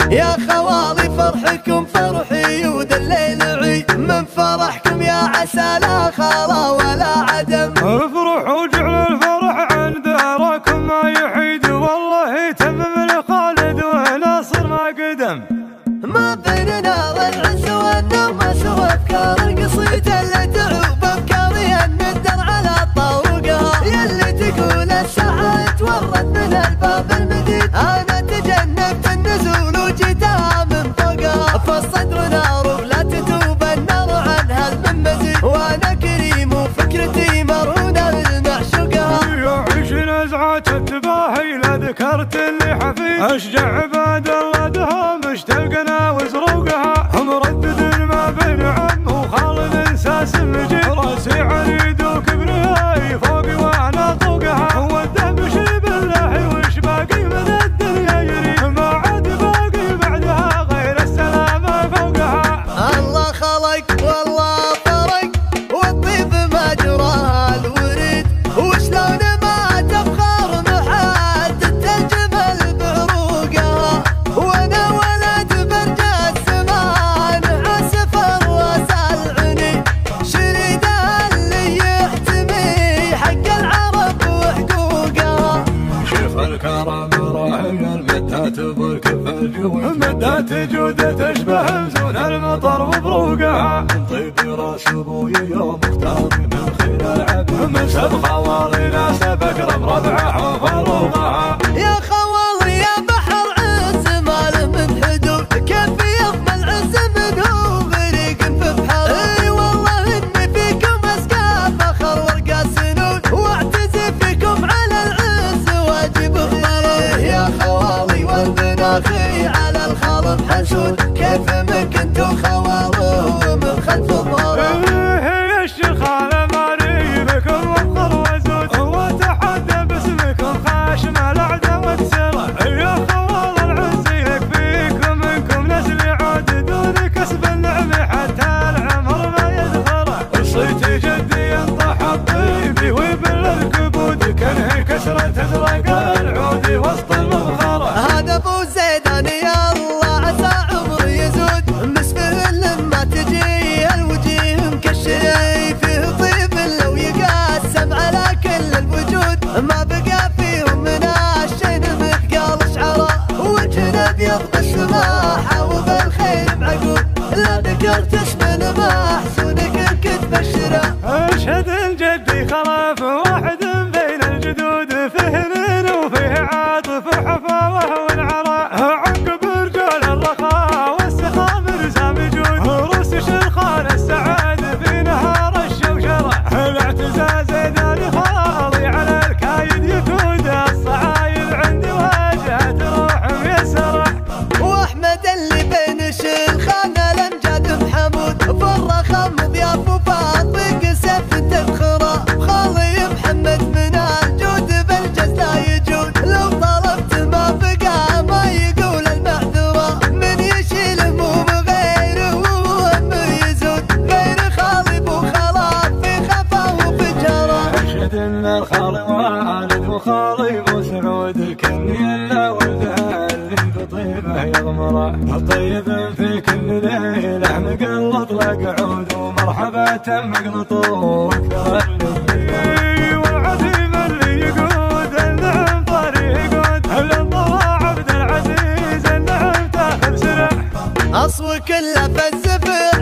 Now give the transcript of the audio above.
يا خوالي فرحكم فرحي ود الليل عيد، من فرحكم يا عسى لا خلا ولا عدم. افرحوا جعل الفرح عند راكم ما يحيد، والله يتمم لخالد وناصر ما قدم. ما بين نار العز والنوم سوى افكار القصيدة اللي تعوب افكاري الندر على طوقها، يلي تقول الساعة تورد من الباب المديد، انا تجنبت النزول وجيتها من فوقها. فالصدر نار ولا تتوب النار عنها المنبزي، وانا كريم وفكرتي مرهونة للمعشوقها. يعيش نزعة التباهي لا ذكرت اللي حفيد، اشجع عباد الله دهم اشتلقنا وزروقها. مردد ما بين عم وخالد ساس مجيد، راسي عنيد وكبرياي فوقي وانا طوقها. والدم شيب الله وش باقي من الدنيا يريد، ما عاد باقي بعدها غير السلامة فوقها. الله خلق والله فرق والطيب ما جراها الوريد، وشلون ما تفخر محدد الجمل بعروقها. وانا ولد برج الزمان عسفر واسال عني، شريد اللي يحتمي حق العرب وحقوقها. شوف الكرم راعي المدات بالكف الجود، مدات جودة تشبه مزون المطر وبروقها. طيب راس ابوي يوم مختار من خير العبد، من سب خوالينا سبق ربعه وفروقها. يا خوالي يا بحر عز ماله من حدود، كيف يقبل عز منه غريق في بحر. اي والله اني فيكم اسقى فخر ورقى سنود، واعتزي فيكم على العز واجب الضرر. يا خوالي والبناخي على الخالب حسود، كيف منك انتو خوالي ومن خلف الظهر. الشيخانة ماري بكم وفخر وزود، وتحدى باسمكم خاشم الأعداء وكسره. يا خوال العز يكفيكم منكم نسل يعود دون كسب النعم حتى العمر ما يدخره. صيتي جدي ينطح الطيبي ويبل الكبود، كانه كسرة ازرق العود وسط المبخرة. هذا ابو زيدان يا الله عسى عمر يزود، مسفه لما تجي الوجيه مكشر، فيه طيب لو يقسم على كل الوجود. ما بقى فيهم من الشين مثقال شعره، وجهنا ابيض بالسماحه وبالخير بعقود. لا ذكرت اسم محسونك كنت بشره. اشهد الجدي خلاف واحد بين الجدود، فيه نين وفيه عاطف وحفاوه ونعراء. عقب رجال الرخاء والسخاء مرزا مجود، روس شيخان السعاد في نهار الشوشره. الاعتزاز داني خالي على الكايد يكود، الصعايد عندي واجهه روح ميسره. واحمد اللي بين الشيخان الامجاد محمود، فرخ مضياف وفاطق سيف تبخره. خالي محمد من الجود بالجز لا يجود، لو طلبت ما بقى ما يقول المعذره. من يشيل هموم غيره وهم يزود، غير خالي ابو خلاف في خفا وفجره. اشهد ان الخالي والد وخالي ابو سعود، كني الا ولده اللي بطيبه يغمره. طيب في كل ليله مقلط لك عود، ومرحبا مقلط واكثر اللي والعزيم اللي يقود. النعم طريق يقود الانطوى عبد العزيز، النعم تاخذ سلاح. اصوك كله في الزفر